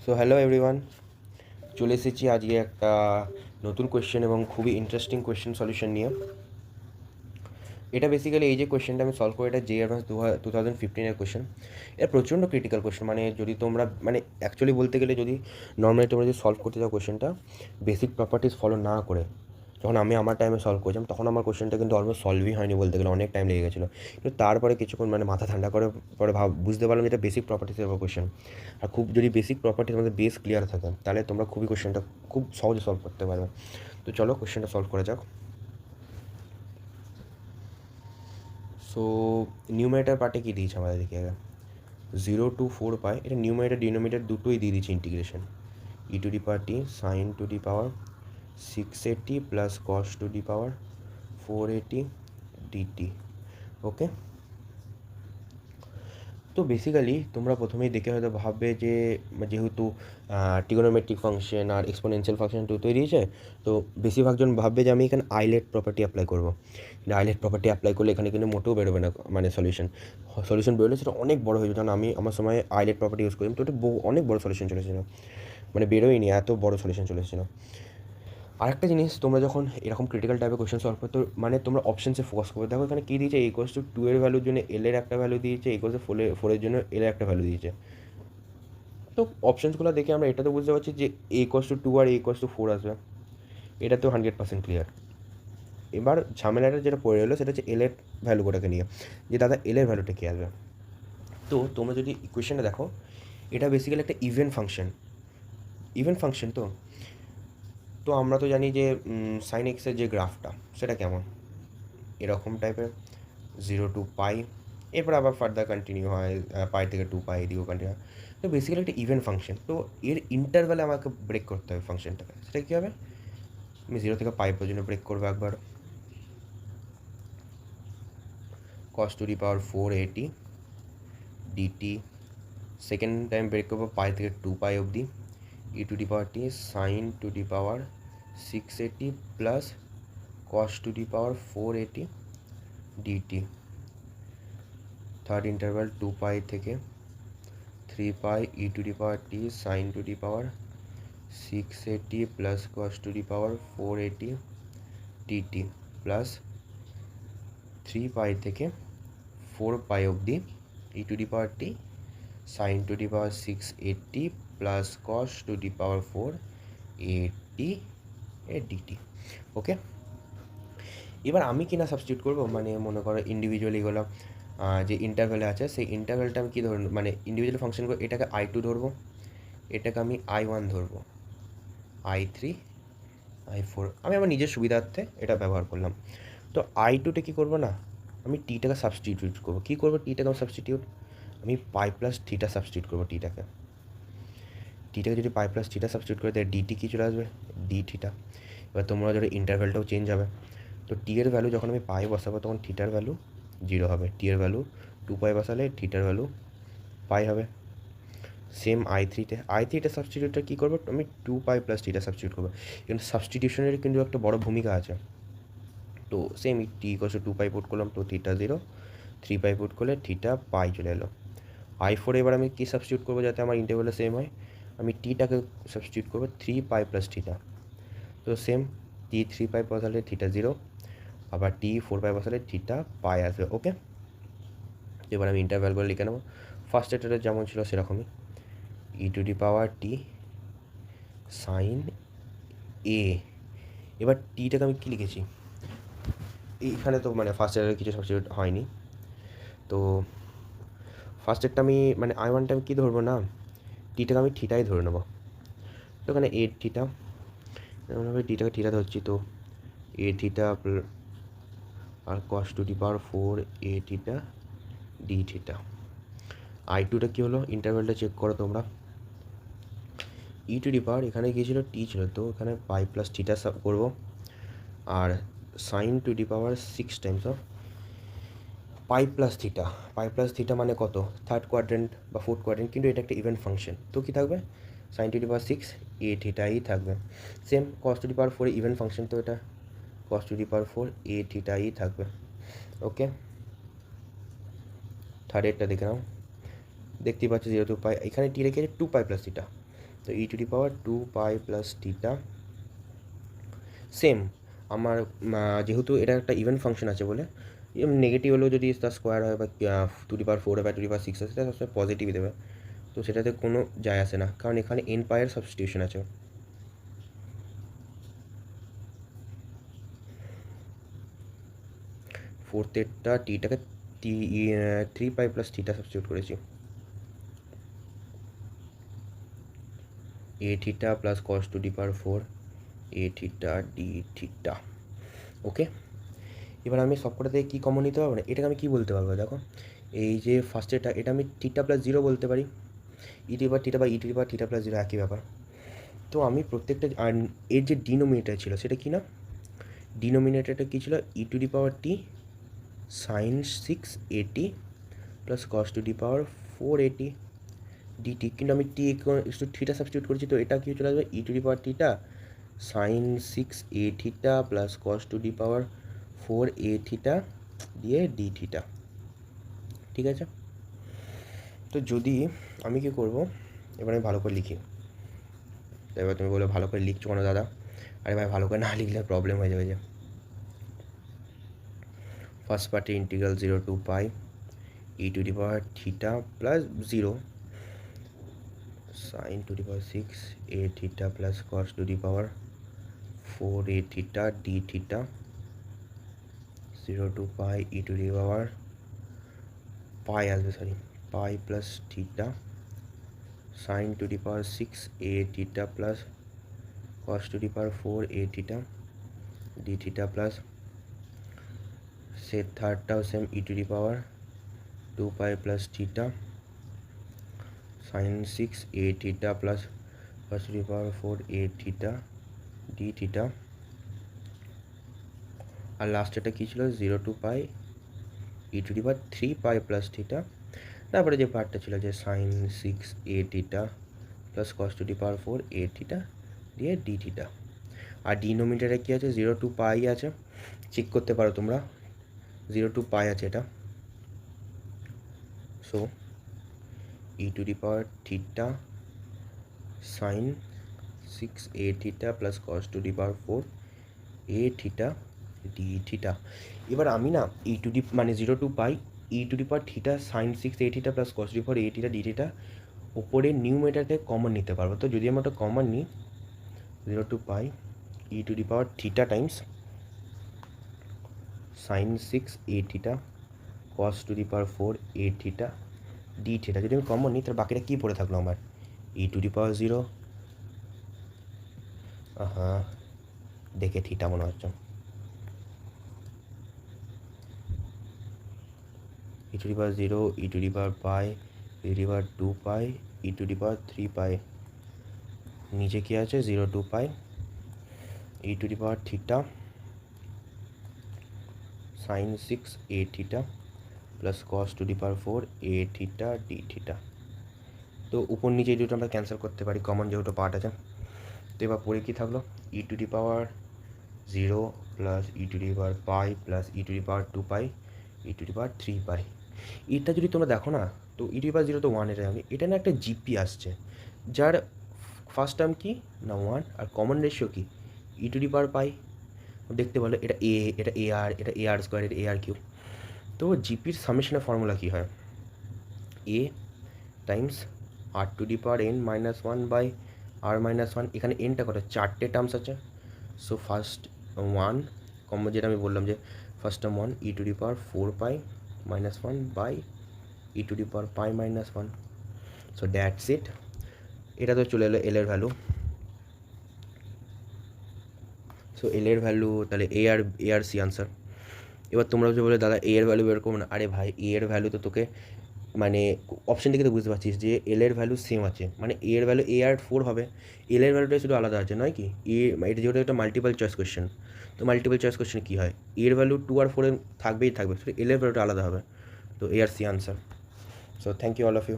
So hello everyone, চলে এসেছি আজকে একটা নতুন কোয়েশ্চেন এবং খুবই ইন্টারেস্টিং কোয়েশ্চেন সলিউশন নিয়ে। এটা বেসিক্যালি এই যে কোয়েশ্চেনটা আমি সলভ করি, এটা জে অ্যাডভান্স 2015-এর কোয়েশ্চেন। এটা প্রচণ্ড ক্রিটিক্যাল কোয়েশ্চেন, মানে যদি তোমরা অ্যাকচুয়ালি বলতে গেলে যদি নর্মালি তোমরা যদি সলভ করতে যাও কোয়েশ্চেনটা বেসিক প্রপার্টিস ফলো না করে, যখন আমি আমার টাইমে সলভ করেছিলাম তখন আমার কোয়েশ্চেনটা কিন্তু অলমোস্ট সলভই হয়নি বলতে গেলে, অনেক টাইম লেগে গেছিলো। কিন্তু তারপরে কিছুক্ষণ মাথা ঠান্ডা করে পরে বুঝতে পারলাম যে এটা বেসিক প্রপার্টিসের উপর কোয়েশ্চেন। আর খুব যদি বেসিক প্রপার্টিস আমাদের বেস ক্লিয়ার থাকে তাহলে তোমরা খুবই কোয়েশ্চেনটা খুব সহজে সলভ করতে পারবে। তো চলো কোয়েশ্চেনটা সলভ করা যাক। সো নিউমারেটার পার্টে কী দিয়েছে আমাদের দিকে 0 to 4 পাই, এটা নিউমারেটার ডিনোমিনেটর দুটোই দিয়ে দিচ্ছে integration. e⁻t sin to the power 680 plus cos to the power 480 dt। ওকে, তো বেসিক্যালি তোমরা প্রথমেই দেখে হয়তো ভাববে যে যেহেতু ট্রিগোনোমেট্রিক ফাংশন আর এক্সপোনেনশিয়াল ফাংশন তো তৈরি হয়েছে, তো বেশিরভাগজন ভাববে যে আমি এখানে আইলেট প্রপার্টি অ্যাপ্লাই করবো। কিন্তু আইলেট প্রপার্টি অ্যাপ্লাই করলে এখানে কিন্তু মোটেও বেরোবে না, সলিউশন বেরোলে সেটা অনেক বড় হয়ে যেত। কারণ আমি আমার সময় আইলেট প্রপার্টি ইউজ করি, তো এটা অনেক বড় সলিউশন চলে এসেছিলো, বেরোয়নি, এত বড় সলিউশন চলে এসেছিলো। আরেকটা জিনিস, তোমরা যখন এরকম ক্রিটিক্যাল টাইপের কোয়েশ্চেন সলভ করো তো তোমরা অপশানসে ফোকাস করবে। দেখো এখানে কী দিয়েছে, a = 2 এর ভ্যালুর জন্য এল এর একটা ভ্যালু দিয়েছে, a = 4 এর জন্য এল এর একটা ভ্যালু দিয়েছে। তো অপশানসগুলো দেখে আমরা এটা তো বুঝতে পারছি যে a = 2 আর a = 4 আসবে, এটা তো 100% ক্লিয়ার। এবার ঝামেলাটা যেটা পড়ে এলো সেটা হচ্ছে এল এর ভ্যালু কোটাকে নিয়ে, যে দাদা এল এর ভ্যালুটা কী আসবে। তো তোমরা যদি ইকুয়েশনটা দেখো, এটা বেসিক্যালি একটা ইভেন ফাংশন। তো আমরা তো জানি যে সাইন এক্সের যে গ্রাফটা সেটা কেমন, এরকম টাইপের 0 to π, এরপর আবার ফার্দার কন্টিনিউ হয় পাই থেকে 2π, এদিকেও কন্টিনিউ হয়। তো বেসিক্যালি একটা ইভেন ফাংশন, তো এর ইন্টারভ্যালে আমাকে ব্রেক করতে হবে ফাংশনটাকে। সেটা কী হবে, আমি 0 থেকে π পর্যন্ত ব্রেক করবো একবার, cos to the power 480 dt। Second time break করবো π থেকে 2π অবধি, e⁻t sin to the power 680 plus cos to the power 480 dt। Third interval 2π থেকে 3π e⁻t sin to the power 680 plus cos to the power 480 dt plus 3π থেকে 4π অবধি e⁻t sin to the power 680 plus cos to the power 480 dt। ওকে, এবার আমি কিনা substitute করবো, মনে করো individually এগুলো যে ইন্টারভ্যালে আছে সেই ইন্টারভ্যালটা আমি কী ধরুন ইন্ডিভিজুয়াল ফাংশনগুলো, এটাকে I2 ধরবো, এটাকে আমি I1 ধরবো, I3, I4, আমি আমার নিজের সুবিধার্থে এটা ব্যবহার করলাম। তো I2তে কী করবো না, আমি টিটাকে সাবস্টিটিউট করবো। কী করবো, টিটাকে আমি সাবস্টিটিউট, আমি পাই প্লাস থিটা সাবস্টিটিউট করবো। টিটাকে যদি পাই প্লাস থিটা সাবস্টিটিউট করে তাহলে ডিটি কী চলে আসবে, ডি থিটা। এবার তোমরা যদি ইন্টারভ্যালটাও চেঞ্জ হবে, তো টি এর ভ্যালু যখন আমি পাই বসাবো তখন থিটার ভ্যালু 0 হবে, টি এর ভ্যালু 2π বসালে থিটার ভ্যালু পাই হবে। সেম I3তে সাবস্টিটিউটটা কী করবো, আমি 2π প্লাস থিটা সাবস্টিটিউট করবো। কিন্তু সাবস্টিটিউশনের কিন্তু একটা বড় ভূমিকা আছে। তো সেম t = 2π পুট করলাম, তো থিটা 0, 3π পুট করলে থিটা পাই চলে এলো। I4 এবার আমি কী সাবস্টিটিউট করবো যাতে আমার ইন্টারভ্যালটা সেম হয়, আমি টিটাকে সাবস্টিটিউট করবো 3π প্লাস থিটা। তো সেম টি 3π বসালে থিটা 0, আবার টি 4π বসালে থিটা পাই আসবে। ওকে, এবার আমি ইন্টারভ্যালগুলো লিখে নেবো। ফার্স্ট এটাতে যেমন ছিল সেরকমই, e⁻t সাইন এ। এবার টিটাকে আমি কী লিখেছি, এইখানে তো ফার্স্ট এটার কিছু সাবস্টিটিউট হয়নি, তো ফার্স্ট এরটা আমি I1টা আমি কী ধরবো না, টিটাকে আমি থিটাই ধরে নেবো। তো এখানে এ থিটা, এমনভাবে টিটাকে থিটা ধরছি, তো এ থিটা আর cos to the power 4 a theta d theta. I2টা কী হলো, ইন্টারভ্যালটা চেক করো তোমরা, e⁻, এখানে কী ছিল, টি ছিল, তো এখানে পাই প্লাস থিটা করবো, আর sin to the power 6 Times of pi plus theta মানে কত, থার্ড কোয়াড্রেন্ট বা ফোর্থ কোয়াড্রেন্ট, কিন্তু এটা একটা ইভেন্ট ফাংশন, তো কী থাকবে, sin to the power 6 a থিটাই থাকবে। Same cos to the power 4 event function, তো এটা cos to the power 4 a থিটাই থাকবে। ওকে, থার্ড এরটা দেখে নাও, দেখতেই পাচ্ছি 0 to π, এখানে টি রেখেছে 2π প্লাস থিটা, তো e to the power 2π plus theta same আমার যেহেতু এটা একটা ইভেন ফাংশন আছে বলে নেগেটিভ হলেও যদি তার স্কোয়ার হয় বা 2^4 হয় বা 2^6 হয় সেটা সবসময় পজিটিভই দেবে, তো সেটাতে কোনো যায় আসে না কারণ এখানে n পায়ের সাবস্টিটিউশন আছে। ফোর্থেরটা টিটাকে 3π প্লাস থিটা সাবস্টিটিউট করেছি, a theta plus cos 2^4 a theta d theta. Okay, এবার আমি সবকটা থেকে কী কমন নিতে পারবো না, এটাকে আমি কী বলতে পারবো দেখো, এই যে ফার্স্টেরটা এটা আমি থিটা প্লাস 0 বলতে পারি, ই টু দি পাওয়ার থিটা বা e to the power theta plus 0 একই ব্যাপার। তো আমি প্রত্যেকটা এর যে ডিনোমিনেটর ছিল সেটা কি না, ডিনোমিনেটরটা কী ছিল, e to the power t sine 6at plus cos to the power 4at dt, কিন্তু আমি টি একটু থিটা সাবস্টিটিউট করেছি, তো এটা কি চলে আসবে e to the power theta sine 6a theta plus cos to the power 4a theta দিয়ে ডি থিটা। ঠিক আছে, তো যদি আমি কি করব, এবার আমি ভালো করে লিখি। এবার তুমি বলো ভালো করে লিখছো কেন দাদা, আরে ভাই ভালো করে না লিখলে প্রবলেম হয়ে যাবে। যে ফার্স্ট পার্টে integral 0 to π e to the power theta plus 0 sine to the power 6a theta plus cos to the power 4a theta d theta 0 to π e to the power pi আসবে, sorry pi plus theta sine to the power 6a theta plus cos to the power 4a theta d theta plus সে থার্ডটাও same e to the power 2π plus theta sine 6a theta plus cos to the power 4a theta d theta. আর লাস্টেরটা কী ছিল 0 to π e to the power 3π plus theta, তারপরে যে পার্টটা ছিল যে sine 6a theta plus cos to the power 4a theta দিয়ে ডি থিটা। আর ডিনোমিনেটরে কী আছে 0 to π আছে, চেক করতে পারো তোমরা 0 to π আছে এটা। So E to the power theta sine 6a theta plus cos to the power 4a theta d theta. এবার আমি না ই টু দি মানে 0 to π e to the power theta sine 6a theta plus cos to the power a theta d theta ওপরে নিউমেটারকে common নিতে পারবো। তো যদি আমরা ওটা কমন নিই 0 to π e to the power theta times sine 6a theta cos to the power 4a theta d theta, যদি আমি কমন নিই তাহলে বাকিটা কী পড়ে থাকলো আমার ই টু দি পাওয়ার 0, হ্যাঁ দেখে থিটা মনে হচ্ছে, e to the power 0 e to the power pi e to the power 2π e to the power 3π, নিচে কি আছে 0 to π e to the power theta sine 6a theta plus cos to the power 4a theta d theta. তো উপর নিচে এই দুটো আমরা cancel করতে পারি, কমন যেহেতু পার্ট আছে। তো এবার পরে কী থাকলো e to the power 0 plus e to the power pi plus e to the power 2π e to the power 3π। এটা যদি তোমরা দেখো না, তো ই টু দি পাওয়ার 0 তো 1 এটা আমি, এটা না একটা জিপি আসছে যার ফার্স্ট টার্ম কি না 1 আর কমন রেশিও কি ই টু দি পাওয়ার পাই। দেখতে পারলো এটা এ, এটা এ আর, এটা এ আর স্কোয়ার, এটা এ আর কিউব। তো জিপির সামেশনের ফর্মুলা কী হয় a times r to the power n minus 1 by r minus 1, এখানে এনটা কত চারটে টার্মস আছে। সো ফার্স্ট 1 কম যেটা আমি বললাম যে first term 1 e to the power 4π minus 1 by e to the power pi minus 1। So that's it, এটা তো চলে এলো এল এর ভ্যালু। সো এল এর ভ্যালু তাহলে এ আর সি আনসার। এবার তোমরা যে বলে দাদা এ এর ভ্যালু বের করবো না, আরে ভাই এ এর ভ্যালু তো তোকে মানে অপশন থেকে তো বুঝতে পারছিস যে এল এর ভ্যালু সেম আছে, মানে এ এর ভ্যালু এ আর 4 হবে, এল এর ভ্যালুটা শুধু আলাদা আছে নয় কি এটা যেহেতু একটা মাল্টিপল চয়েস কোয়েশ্চেন, তো মাল্টিপল চয়েস কোয়েশ্চেন কী হয় এর ভ্যালু 2 আর 4 থাকবেই থাকবে, শুধু এল এর ভ্যালুটা আলাদা হবে। তো A R C answer. So thank you all of you.